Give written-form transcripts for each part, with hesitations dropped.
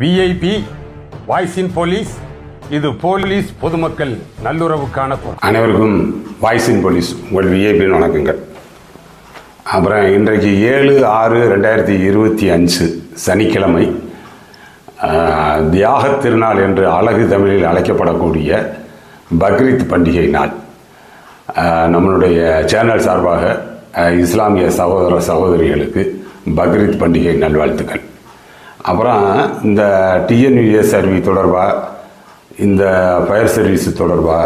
VIP voice இன் police. இது police பொதுமக்கள் நல்லுறவுக்கான குரல். அனைவருக்கும் வாய்ஸ் இன் போலீஸ் உங்கள் விஐபின்னு வணக்கங்கள். அப்புறம் இன்றைக்கு 7/6/2025 சனிக்கிழமை, தியாகத் திருநாள் என்று அழகு தமிழில் அழைக்கப்படக்கூடிய பக்ரீத் பண்டிகை நாள். நம்மளுடைய சேனல் சார்பாக இஸ்லாமிய சகோதர சகோதரிகளுக்கு பக்ரீத் பண்டிகை நல்வாழ்த்துக்கள். அப்புறம் இந்த டிஎன்யூஎஸ்ஆர்பி தொடர்பாக, இந்த ஃபயர் சர்வீஸ் தொடர்பாக,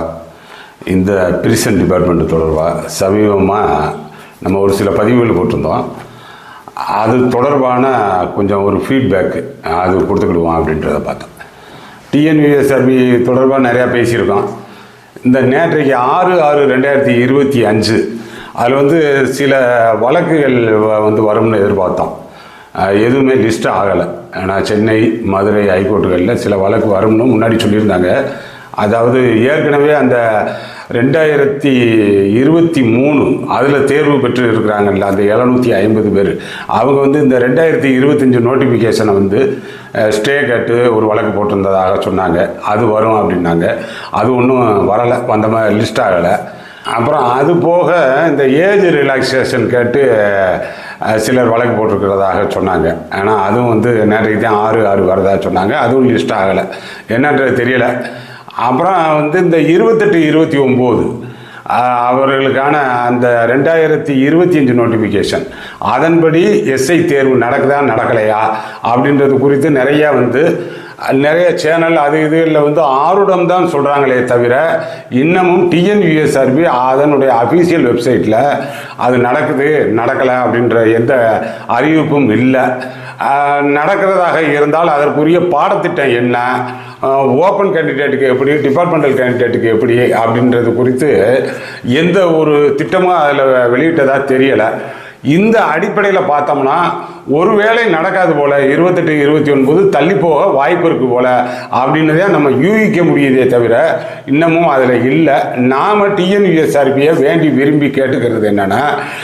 இந்த பிரிசன் டிபார்ட்மெண்ட் தொடர்பாக சமீபமாக நம்ம ஒரு சில பதிவுகள் போட்டிருந்தோம். அது தொடர்பான கொஞ்சம் ஒரு ஃபீட்பேக் அது கொடுத்துக்கிடுவோம் அப்படின்றத பார்த்தோம். டிஎன்யூஎஸ்ஆர்பி தொடர்பாக நிறையா பேசியிருக்கோம். இந்த நேற்றைக்கு 6/6/2025 அதில் சில வழக்குகள் வரும்னு எதிர்பார்த்தோம். எதுவுமே லிஸ்ட் ஆகலை. ஆனால் சென்னை, மதுரை ஹைகோர்ட்டுகளில் சில வழக்கு வரும்னு முன்னாடி சொல்லியிருந்தாங்க. அதாவது ஏற்கனவே அந்த 2023 அதில் தேர்வு பெற்று இருக்கிறாங்கல்ல, அந்த 750 பேர், அவங்க இந்த 2025 நோட்டிஃபிகேஷனை ஸ்டே கேட்டு ஒரு வழக்கு போட்டிருந்ததாக சொன்னாங்க. அது வரும் அப்படின்னாங்க. அது ஒன்றும் வரலை, வந்த மாதிரி லிஸ்ட் ஆகலை. அப்புறம் அது போக இந்த ஏஜ் ரிலாக்ஸேஷன் கேட்டு சிலர் வழக்கு போட்டிருக்கிறதாக சொன்னாங்க. ஆனால் அதுவும் நேற்றைக்கு தான் 6/6 வரதா சொன்னாங்க. அதுவும் லிஸ்ட் ஆகலை, என்னன்றது தெரியல. அப்புறம் இந்த 28-29 அவர்களுக்கான அந்த 2025 நோட்டிஃபிகேஷன், அதன்படி எஸ்ஐ தேர்வு நடக்குதா நடக்கலையா அப்படின்றது குறித்து நிறைய சேனல் அது இதில் ஆருடம் தான் சொல்கிறாங்களே தவிர, இன்னமும் டிஎன்யூஎஸ்ஆர்பி அதனுடைய அஃபீஷியல் வெப்சைட்டில் அது நடக்குது நடக்கலை அப்படின்ற எந்த அறிவிப்பும் இல்லை. நடக்கிறதாக இருந்தால் அதற்குரிய பாடத்திட்டம் என்ன, ஓப்பன் கேண்டிடேட்டுக்கு எப்படி, டிபார்ட்மெண்டல் கேண்டிடேட்டுக்கு எப்படி அப்படின்றது குறித்து எந்த ஒரு திட்டமும் அதில் வெளியிட்டதாக தெரியலை. இந்த அடிப்படையில் பார்த்தோம்னா ஒருவேளை நடக்காது போல, 28-29 தள்ளி போக வாய்ப்பு இருக்கு போல அப்படின்னு தான் நம்ம யூகிக்க முடியுதே தவிர இன்னமும் அதில் இல்லை. நாம் டிஎன்யூஎஸ்ஆர்பியை வேண்டி விரும்பி கேட்டுக்கிறது என்னென்னா,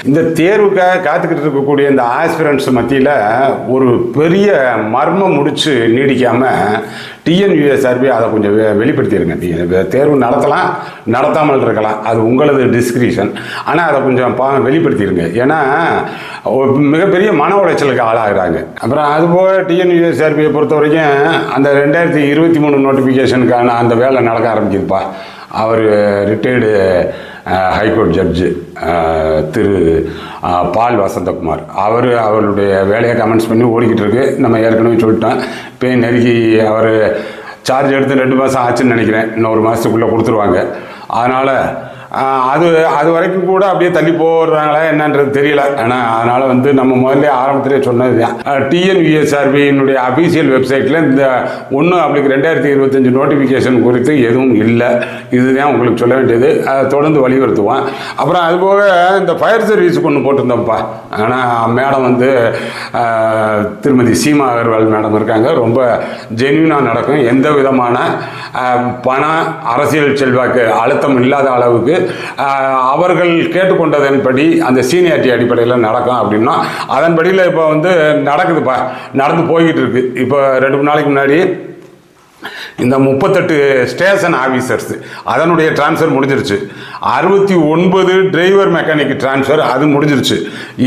இந்த தேர்வுக்காக காத்துக்கிட்டு இருக்கக்கூடிய இந்த ஆஸ்பிரண்ட்ஸ் மத்தியில் ஒரு பெரிய மர்மம் முடிச்சு நீடிக்காமல் டிஎன்யூஎஸ்ஆர்பி அதை கொஞ்சம் வெளிப்படுத்திடுங்க. நீங்கள் தேர்வு நடத்தலாம், நடத்தாமல் இருக்கலாம், அது உங்களது டிஸ்கிரிப்ஷன். ஆனால் அதை கொஞ்சம் வெளிப்படுத்திடுங்க. ஏன்னா மிகப்பெரிய மன உளைச்சலுக்கு ஆளாகிறாங்க. அப்புறம் அதுபோக டிஎன்யூஎஸ்ஆர்பியை பொறுத்த வரைக்கும் அந்த 2023 நோட்டிஃபிகேஷனுக்கான அந்த வேலை நடக்க ஆரம்பிக்குதுப்பா. அவர் ரிட்டையர்டு ஹைகோர்ட் ஜட்ஜு திரு பால் வசந்தகுமார், அவருடைய வேலையை கமெண்ட்ஸ் பண்ணி ஓடிக்கிட்டு இருக்கு. நம்ம ஏற்கனவே சொல்லிட்டோம், இப்போ நெருக்கி அவர் சார்ஜ் எடுத்து 2 மாதம் ஆச்சுன்னு நினைக்கிறேன். இன்னும் 1 மாதத்துக்குள்ளே கொடுத்துருவாங்க. அதனால் அது வரைக்கும் கூட அப்படியே தள்ளி போடுறாங்களா என்னன்றது தெரியல. ஆனால் அதனால் நம்ம முதல்ல ஆரம்பத்திலே சொன்னது தான், டிஎன்யூஎஸ்ஆர்பியினுடைய அஃபீஷியல் வெப்சைட்டில் இந்த 1/2025 நோட்டிஃபிகேஷன் குறித்து எதுவும் இல்லை. இதுதான் உங்களுக்கு சொல்ல வேண்டியது. அதை தொடர்ந்து வலியுறுத்துவோம். அப்புறம் அதுபோக இந்த ஃபயர் சர்வீஸுக்கு ஒன்று போட்டிருந்தோம்ப்பா. ஆனால் மேடம் திருமதி சீமா அகர்வால் மேடம் இருக்காங்க. ரொம்ப ஜென்யூனாக நடக்கும். எந்த விதமான பண அரசியல் செல்வாக்கு அழுத்தம் இல்லாத அளவுக்கு அவர்கள் கேட்டுக்கொண்டதன்படி அந்த சீனியாரிட்டி அடிப்படையில் நடக்கும் அப்படின்னா அதன்படியில் இப்போ நடக்குதுப்பா, நடந்து போய்கிட்டு இருக்கு. இப்போ 2 நாளைக்கு முன்னாடி இந்த 38 ஸ்டேஷன் ஆஃபீஸர்ஸ் அதனுடைய டிரான்ஸ்ஃபர் முடிஞ்சிருச்சு. 69 டிரைவர் மெக்கானிக் டிரான்ஸ்ஃபர் அது முடிஞ்சிருச்சு.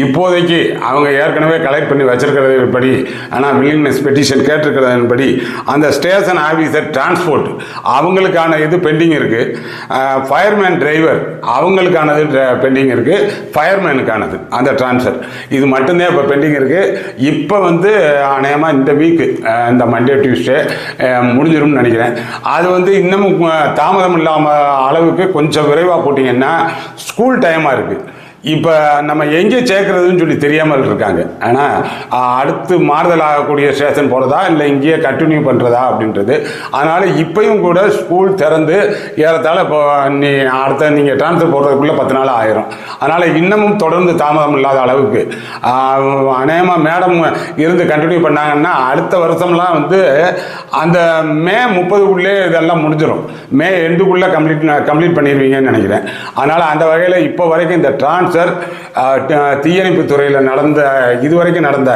இப்போதைக்கு அவங்க ஏற்கனவே கலெக்ட் பண்ணி வச்சிருக்கிறதுபடி, ஆனால் வில்லிங்னஸ் பெட்டிஷன் கேட்டிருக்கிறதன்படி அந்த ஸ்டேஷன் ஆஃபீஸர் டிரான்ஸ்போர்ட் அவங்களுக்கான இது பெண்டிங் இருக்குது. ஃபயர்மேன் டிரைவர் அவங்களுக்கானது பெண்டிங் இருக்குது. ஃபயர்மேனுக்கானது அந்த டிரான்ஸ்ஃபர் இது மட்டும்தான் இப்போ பெண்டிங் இருக்குது. இப்போ அநேகமாக இந்த வீக்கு, இந்த மண்டே டியூஸ்டே முடிஞ்சிடும் நினைக்கிறேன். அது இன்னமும் தாமதம் இல்லாமல் அளவுக்கு கொஞ்சம் விரைவாக போட்டிங்கன்னா ஸ்கூல் டைமாக இருக்குது. இப்போ நம்ம எங்கே சேர்க்குறதுன்னு சொல்லி தெரியாமல் இருக்காங்க. ஆனால் அடுத்து மாறுதல் ஆகக்கூடிய ஸ்டேஷன் போகிறதா இல்லை இங்கேயே கண்டினியூ பண்ணுறதா அப்படின்றது. அதனால் இப்போயும் கூட ஸ்கூல் திறந்து ஏறத்தாழ இப்போ அடுத்த நீங்கள் ட்ரான்ஸ்ஃபர் போடுறதுக்குள்ளே 10 நாள் ஆயிரும். அதனால் இன்னமும் தொடர்ந்து தாமதம் இல்லாத அளவுக்கு அநேகமாக மேடம் இருந்து கண்டினியூ பண்ணாங்கன்னா அடுத்த வருஷம்லாம் அந்த மே 30க்குள்ளே இதெல்லாம் முடிஞ்சிடும். மே எண்டுக்குள்ளே கம்ப்ளீட் பண்ணிடுவீங்கன்னு நினைக்கிறேன். அதனால் அந்த வகையில் இப்போ வரைக்கும் இந்த ட்ரான்ஸ்ஃபர் தீயணைப்பு துறையில் நடந்த இதுவரைக்கும் நடந்த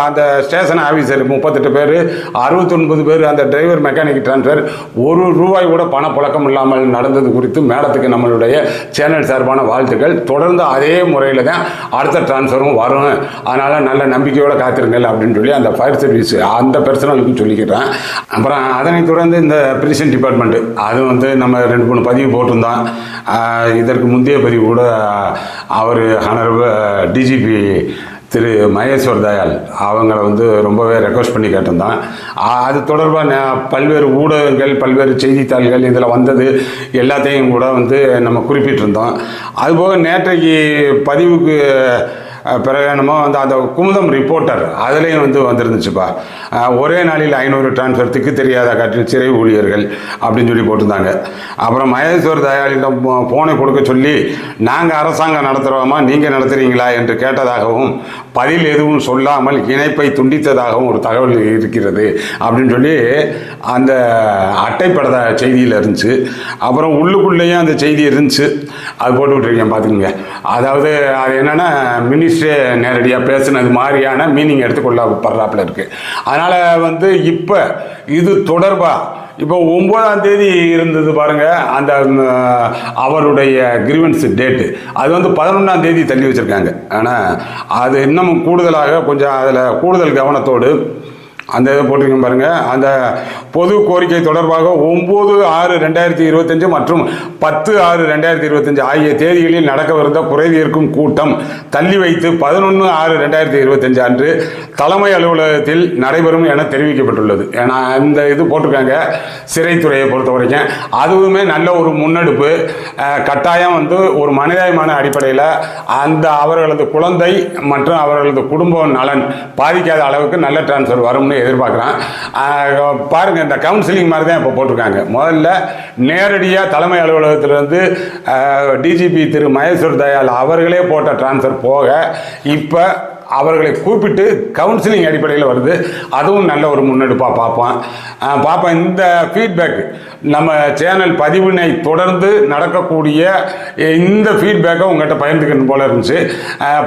அந்த ஸ்டேஷன் ஆஃபீஸர் 38 பேர், 69 பேர் அந்த டிரைவர் மெக்கானிக் ட்ரான்ஸ்ஃபர், ₹1 கூட பணப்புழக்கம் இல்லாமல் நடந்தது குறித்து மேடத்துக்கு நம்மளுடைய சேனல் சார்பான வாழ்த்துக்கள். தொடர்ந்து அதே முறையில் தான் அடுத்த ட்ரான்ஸ்ஃபரும் வரும், அதனால் நல்ல நம்பிக்கையோடு காத்திருங்கள் அப்படின்னு சொல்லி அந்த ஃபயர் சர்வீஸ் அந்த பர்சனலுக்கு சொல்லிக்கிறேன். அப்புறம் அதனைத் தொடர்ந்து இந்த பிரிசன் டிபார்ட்மெண்ட்டு அது வந்து நம்ம 2-3 பதிவு போட்டிருந்தோம். இதற்கு முந்தைய பதிவு கூட அவர் ஹானரபிள் டிஜிபி திரு மகேஸ்வர் தயாள் அவங்கள வந்து ரொம்பவே ரெக்வஸ்ட் பண்ணி கேட்டிருந்தான். அது தொடர்பாக பல்வேறு ஊடகங்கள், பல்வேறு செய்தித்தாள்கள் இதில் வந்தது எல்லாத்தையும் கூட வந்து நம்ம குறிப்பிட்டிருந்தோம். அதுபோக நேற்றைக்கு பதிவுக்கு பிறகு என்னமோ வந்து அந்த குமுதம் ரிப்போர்ட்டர் அதுலேயும் வந்து வந்துருந்துச்சுப்பா. ஒரே நாளில் 500 ட்ரான்ஸ்ஃபர், திக்கு தெரியாத காற்றில் சிறை ஊழியர்கள் அப்படின்னு சொல்லி போட்டிருந்தாங்க. அப்புறம் மகேஸ்வர் தயாளிடம் ஃபோனை கொடுக்க சொல்லி நாங்கள் அரசாங்கம் நடத்துகிறோமா நீங்கள் நடத்துகிறீங்களா என்று கேட்டதாகவும் பதில் எதுவும் சொல்லாமல் இணைப்பை துண்டித்ததாகவும் ஒரு தகவல் இருக்கிறது அப்படின்னு சொல்லி அந்த அட்டைப்பட செய்தியில் இருந்துச்சு. அப்புறம் உள்ளுக்குள்ளேயும் அந்த செய்தி இருந்துச்சு, அது போட்டு விட்டுருக்கேன் பார்த்துக்குங்க. அதாவது அது என்னென்னா மினிஸ்டரே நேரடியாக பேசுனது மாதிரியான மீனிங் எடுத்துக்கொள்ளப்படுறாப்புல இருக்குது. அதனால் வந்து இப்போ இது தொடர்பாக இப்போ 9ஆம் தேதி இருந்தது பாருங்கள் அந்த அவருடைய கிரீவன்ஸ் டேட்டு, அது வந்து 11ஆம் தேதி தள்ளி வச்சுருக்காங்க. ஆனால் அது இன்னமும் கூடுதலாக கொஞ்சம் அதில் கூடுதல் கவனத்தோடு அந்த இதை போட்டிருக்கேன் பாருங்கள். அந்த பொது கோரிக்கை தொடர்பாக 9/6/2025 மற்றும் 10/6/2025 ஆகிய தேதிகளில் நடக்கவிருந்த குறைதீர்க்கும் கூட்டம் தள்ளி வைத்து 11/6/2025 அன்று தலைமை அலுவலகத்தில் நடைபெறும் என தெரிவிக்கப்பட்டுள்ளது. ஏன்னா இந்த இது போட்டிருக்காங்க சிறைத்துறையை பொறுத்த வரைக்கும். அதுவுமே நல்ல ஒரு முன்னெடுப்பு. கட்டாயம் வந்து ஒரு மனிதாயமான அடிப்படையில் அந்த அவர்களது குழந்தை மற்றும் அவர்களது குடும்ப நலன் பாதிக்காத அளவுக்கு நல்ல டிரான்ஸ்ஃபர் வரும்னு எதிர்பார்க்குறேன். பாருங்க, இந்த கவுன்சிலிங் மாதிரி தான் இப்போ போட்டிருக்காங்க. முதல்ல நேரடியாக தலைமை அலுவலகத்திலிருந்து டிஜிபி திரு மகேஸ்வர் தயாள் அவர்களே போட்ட டிரான்ஸ்ஃபர் போக இப்போ அவர்களை கூப்பிட்டு கவுன்சிலிங் அடிப்படையில் வருது. அதுவும் நல்ல ஒரு முன்னெடுப்பாக பார்ப்போம். இந்த ஃபீட்பேக் நம்ம சேனல் பதிவினை தொடர்ந்து நடக்கக்கூடிய இந்த ஃபீட்பேக்கை உங்கள்கிட்ட பகிர்ந்துக்கணும் போல இருந்துச்சு.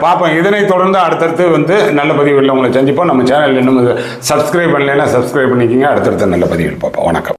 பார்ப்போம். இதனை தொடர்ந்து அடுத்தடுத்து வந்து நல்ல பதிவுகளில் உங்களை சந்திப்போம். நம்ம சேனல் இன்னும் சப்ஸ்கிரைப் பண்ணலைன்னா சப்ஸ்கிரைப் பண்ணிக்கிங்க. அடுத்தடுத்த நல்ல பதிவுகள் பார்ப்போம். வணக்கம்.